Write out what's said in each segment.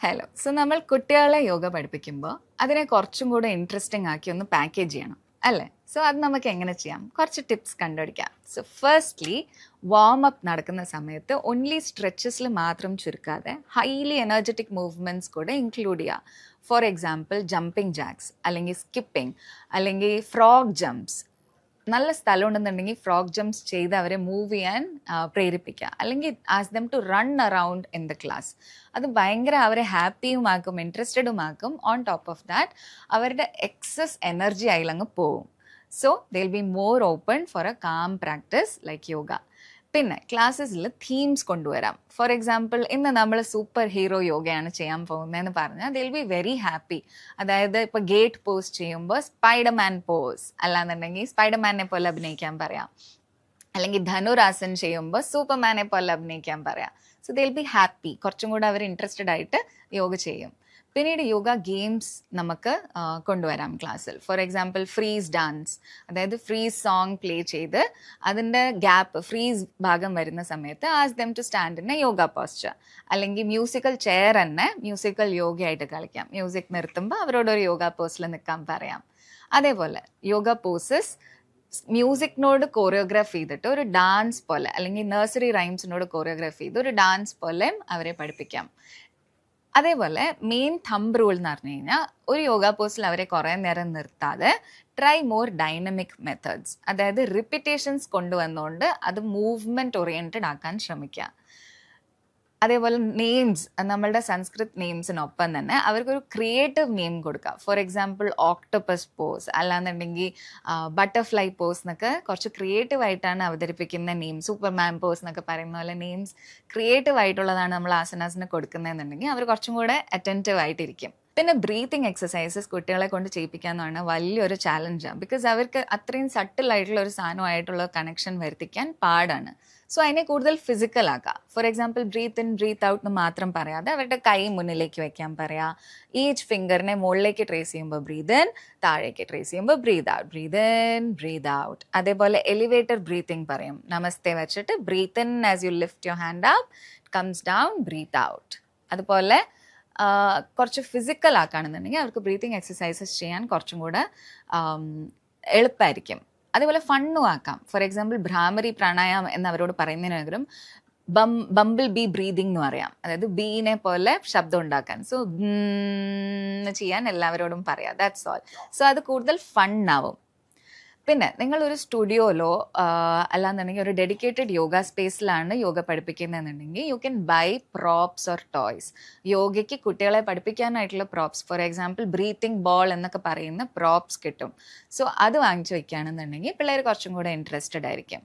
Hello. So നമ്മൾ കുട്ടികളെ യോഗ പഠിപ്പിക്കുമ്പോൾ അതിനെ കുറച്ചും കൂടെ ഇൻട്രസ്റ്റിംഗ് ആക്കി ഒന്ന് പാക്കേജ് ചെയ്യണം അല്ലേ? സോ അത് നമുക്ക് എങ്ങനെ ചെയ്യാം? കുറച്ച് ടിപ്സ് കണ്ടുപിടിക്കാം. സോ ഫസ്റ്റ്ലി വാം അപ്പ് നടക്കുന്ന സമയത്ത് ഓൺലി സ്ട്രെച്ചസിൽ മാത്രം ചുരുക്കാതെ ഹൈലി എനർജറ്റിക് മൂവ്മെൻറ്റ്സ് കൂടെ ഇൻക്ലൂഡ് ചെയ്യുക. ഫോർ എക്സാമ്പിൾ ജമ്പിങ് ജാക്സ്, അല്ലെങ്കിൽ സ്കിപ്പിംഗ്, അല്ലെങ്കിൽ ഫ്രോഗ് ജംപ്സ്. നല്ല സ്ഥലം ഉണ്ടെന്നുണ്ടെങ്കിൽ ഫ്രോഗ് ജംപ്സ് ചെയ്ത് അവരെ മൂവ് ചെയ്യാൻ പ്രേരിപ്പിക്കുക, അല്ലെങ്കിൽ ask them to run around in the class. അത് ഭയങ്കര അവരെ ഹാപ്പിയുമാക്കും, ഇൻട്രസ്റ്റഡുമാക്കും. ഓൺ ടോപ്പ് ഓഫ് ദാറ്റ് അവരുടെ എക്സസ് എനർജി അതിലങ്ങ് പോവും. So they will be more open for a calm practice like yoga. പിന്നെ ക്ലാസ്സസിൽ തീംസ് കൊണ്ടുവരാം. ഫോർ എക്സാമ്പിൾ, ഇന്ന് നമ്മൾ സൂപ്പർ ഹീറോ യോഗയാണ് ചെയ്യാൻ പോകുന്നതെന്ന് പറഞ്ഞാൽ ദിൽ ബി വെരി ഹാപ്പി. അതായത് ഇപ്പോൾ ഗേറ്റ് പോസ് ചെയ്യുമ്പോൾ സ്പൈഡർമാൻ പോസ്, അല്ലാന്നുണ്ടെങ്കിൽ സ്പൈഡർമാനെ പോലെ അഭിനയിക്കാൻ പറയാം. അല്ലെങ്കിൽ ധനുരാസൻ ചെയ്യുമ്പോൾ സൂപ്പർമാനെ പോലെ അഭിനയിക്കാൻ പറയാം. So they'll be happy. കുറച്ചും കൂടെ അവർ ഇൻട്രസ്റ്റഡ് ആയിട്ട് യോഗ ചെയ്യും. പിന്നീട് യോഗ ഗെയിംസ് നമുക്ക് കൊണ്ടുവരാം ക്ലാസ്സിൽ. ഫോർ എക്സാമ്പിൾ ഫ്രീസ് ഡാൻസ്, അതായത് ഫ്രീസ് സോങ് പ്ലേ ചെയ്ത് അതിൻ്റെ ഗ്യാപ്പ് ഫ്രീസ് ഭാഗം വരുന്ന സമയത്ത് ask them to stand in a yoga posture. അല്ലെങ്കിൽ മ്യൂസിക്കൽ ചെയർ തന്നെ മ്യൂസിക്കൽ യോഗയായിട്ട് കളിക്കാം. മ്യൂസിക് നിർത്തുമ്പോൾ അവരോടൊരു യോഗ പോസിൽ നിൽക്കാൻ പറയാം. അതേപോലെ യോഗ പോസസ് മ്യൂസിക്കിനോട് കോറിയോഗ്രാഫ് ചെയ്തിട്ട് ഒരു ഡാൻസ് പോലെ, അല്ലെങ്കിൽ നഴ്സറി റൈംസിനോട് കോറിയോഗ്രാഫ് ചെയ്ത് ഒരു ഡാൻസ് പോലെ അവരെ പഠിപ്പിക്കാം. അതേപോലെ മെയിൻ തമ്പ് റൂൾ എന്ന് പറഞ്ഞു കഴിഞ്ഞാൽ ഒരു യോഗ പോസ്റ്റിൽ അവരെ കുറേ നേരം നിർത്താതെ ട്രൈ മോർ ഡൈനമിക് മെത്തേഡ്സ്, അതായത് റിപ്പിറ്റേഷൻസ് കൊണ്ടുവന്നുകൊണ്ട് അത് മൂവ്മെൻറ്റ് ഓറിയൻറ്റഡ് ആക്കാൻ ശ്രമിക്കുക. അതേപോലെ നെയിംസ്, നമ്മളുടെ സംസ്കൃത് നെയിംസിനൊപ്പം തന്നെ അവർക്കൊരു ക്രിയേറ്റീവ് നെയിം കൊടുക്കുക. ഫോർ എക്സാമ്പിൾ ഓക്ടോപ്പസ് പോസ്, അല്ലാന്നുണ്ടെങ്കിൽ ബട്ടർഫ്ലൈ പോസ് എന്നൊക്കെ കുറച്ച് ക്രിയേറ്റീവ് ആയിട്ടാണ് അവതരിപ്പിക്കുന്ന നെയിം. സൂപ്പർമാൻ പോസ് എന്നൊക്കെ പറയുന്ന പോലെ നെയിംസ് ക്രിയേറ്റീവ് ആയിട്ടുള്ളതാണ് നമ്മൾ ആസനാസിന് കൊടുക്കുന്നതെന്നുണ്ടെങ്കിൽ അവർ കുറച്ചും കൂടെ അറ്റൻറ്റീവ് ആയിട്ടിരിക്കും. പിന്നെ ബ്രീത്തിങ് എക്സസൈസസ് കുട്ടികളെ കൊണ്ട് ചെയ്യിപ്പിക്കുക എന്ന് പറഞ്ഞാൽ വലിയൊരു ചാലഞ്ചാണ്. ബിക്കോസ് അവർക്ക് അത്രയും സട്ടിലായിട്ടുള്ള ഒരു സാധനമായിട്ടുള്ള കണക്ഷൻ വരുത്തിക്കാൻ പാടാണ്. സോ അതിനെ കൂടുതൽ ഫിസിക്കൽ ആക്കുക. For example breathe in breathe out എന്ന് മാത്രം പറയാതെ അവരുടെ കൈ മുന്നിലേക്ക് വെക്കാൻ പറയാം. ഈച്ച് ഫിംഗറിനെ മുകളിലേക്ക് ട്രേസ് ചെയ്യുമ്പോൾ ബ്രീത്ത് ഇൻ, താഴേക്ക് ട്രേസ് ചെയ്യുമ്പോൾ breathe out, breathe in, breathe out. അതേപോലെ എലിവേറ്റർ ബ്രീത്തിങ് പറയും. നമസ്തേ വെച്ചിട്ട് breathe in as you lift your hand up, comes down, breathe out. അതുപോലെ കുറച്ച് ഫിസിക്കൽ ആക്കുകയാണെന്നുണ്ടെങ്കിൽ അവർക്ക് ബ്രീത്തിങ് എക്സസൈസസ് ചെയ്യാൻ കുറച്ചും കൂടെ എളുപ്പമായിരിക്കും. അതേപോലെ ഫണ്ണും ആക്കാം. ഫോർ എക്സാമ്പിൾ ഭ്രാമരി പ്രാണായാമം എന്ന് അവരോട് പറയുന്നതിന് പകരം ബംബിൾ ബീ ബ്രീതിങ് എന്ന് പറയാം. അതായത് ബീനെ പോലെ ശബ്ദം ഉണ്ടാക്കാൻ. സോ ചെയ്യാൻ എല്ലാവരോടും പറയാം. That's all. സോ അത് കൂടുതൽ ഫണ്ണാവും. പിന്നെ നിങ്ങളൊരു സ്റ്റുഡിയോയിലോ അല്ലാന്നുണ്ടെങ്കിൽ ഒരു ഡെഡിക്കേറ്റഡ് യോഗ സ്പേസിലാണ് യോഗ പഠിപ്പിക്കുന്നതെന്നുണ്ടെങ്കിൽ you can buy props or toys. യോഗയ്ക്ക് കുട്ടികളെ പഠിപ്പിക്കാനായിട്ടുള്ള props, for example breathing ball എന്നൊക്കെ പറയുന്ന പ്രോപ്സ് കിട്ടും. സോ അത് വാങ്ങിച്ചു വയ്ക്കുകയാണെന്നുണ്ടെങ്കിൽ പിള്ളേർ കുറച്ചും കൂടെ ഇൻട്രസ്റ്റഡ് ആയിരിക്കും.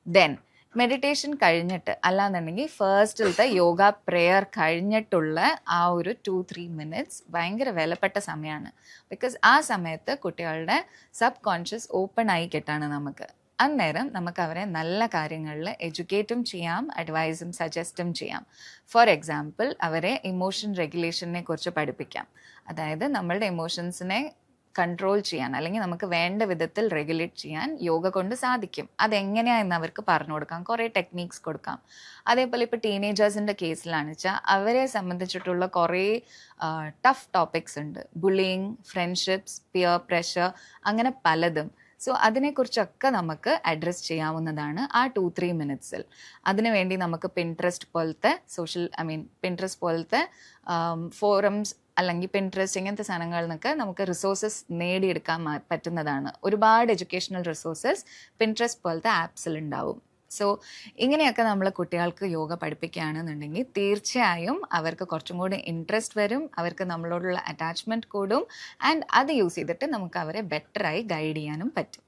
ദെൻ മെഡിറ്റേഷൻ കഴിഞ്ഞിട്ട്, അല്ലാന്നുണ്ടെങ്കിൽ ഫസ്റ്റിലത്തെ യോഗ പ്രെയർ കഴിഞ്ഞിട്ടുള്ള ആ ഒരു 2-3 മിനിറ്റ്സ് ഭയങ്കര വിലപ്പെട്ട സമയമാണ്. ബിക്കോസ് ആ സമയത്ത് കുട്ടികളുടെ സബ് കോൺഷ്യസ് ഓപ്പൺ ആയി കിട്ടാണ് നമുക്ക്. അന്നേരം നമുക്ക് അവരെ നല്ല കാര്യങ്ങളിൽ എഡ്യൂക്കേറ്റും ചെയ്യാം, അഡ്വൈസും സജസ്റ്റും ചെയ്യാം. ഫോർ എക്സാമ്പിൾ അവരെ ഇമോഷൻ റെഗുലേഷനെ കുറിച്ച് പഠിപ്പിക്കാം. അതായത് നമ്മളുടെ ഇമോഷൻസിനെ കൺട്രോൾ ചെയ്യാൻ, അല്ലെങ്കിൽ നമുക്ക് വേണ്ട വിധത്തിൽ റെഗുലേറ്റ് ചെയ്യാൻ യോഗ കൊണ്ട് സാധിക്കും. അതെങ്ങനെയാണെന്ന് അവർക്ക് പറഞ്ഞു കൊടുക്കാം, കുറേ ടെക്നീക്സ് കൊടുക്കാം. അതേപോലെ ഇപ്പോൾ ടീനേജേഴ്സിൻ്റെ കേസിലാണെന്ന് വെച്ചാൽ അവരെ സംബന്ധിച്ചിട്ടുള്ള കുറേ ടഫ് ടോപ്പിക്സ് ഉണ്ട്. ബുള്ളിങ്, ഫ്രണ്ട്ഷിപ്സ്, പിയർ പ്രഷർ, അങ്ങനെ പലതും. സോ അതിനെക്കുറിച്ചൊക്കെ നമുക്ക് അഡ്രസ്സ് ചെയ്യാവുന്നതാണ് ആ 2-3 മിനിറ്റ്സിൽ. അതിനുവേണ്ടി നമുക്ക് പിൻട്രസ്റ്റ് പോലത്തെ പിൻട്രസ്റ്റ് പോലത്തെ ഫോറംസ്, അല്ലെങ്കിൽ പിൻട്രസ്റ്റ് ഇങ്ങനത്തെ സാധനങ്ങളിൽ നിന്നൊക്കെ നമുക്ക് റിസോഴ്സസ് നേടിയെടുക്കാൻ പറ്റുന്നതാണ്. ഒരുപാട് എഡ്യൂക്കേഷണൽ റിസോഴ്സസ് പിൻട്രസ്റ്റ് പോലത്തെ ആപ്സിൽ ഉണ്ടാവും. സോ ഇങ്ങനെയൊക്കെ നമ്മൾ കുട്ടികൾക്ക് യോഗ പഠിപ്പിക്കുകയാണെന്നുണ്ടെങ്കിൽ തീർച്ചയായും അവർക്ക് കുറച്ചും കൂടി ഇൻട്രസ്റ്റ് വരും, അവർക്ക് നമ്മളോടുള്ള അറ്റാച്ച്മെൻറ്റ് കൂടും, ആൻഡ് അത് യൂസ് ചെയ്തിട്ട് നമുക്ക് അവരെ ബെറ്ററായി ഗൈഡ് ചെയ്യാനും പറ്റും.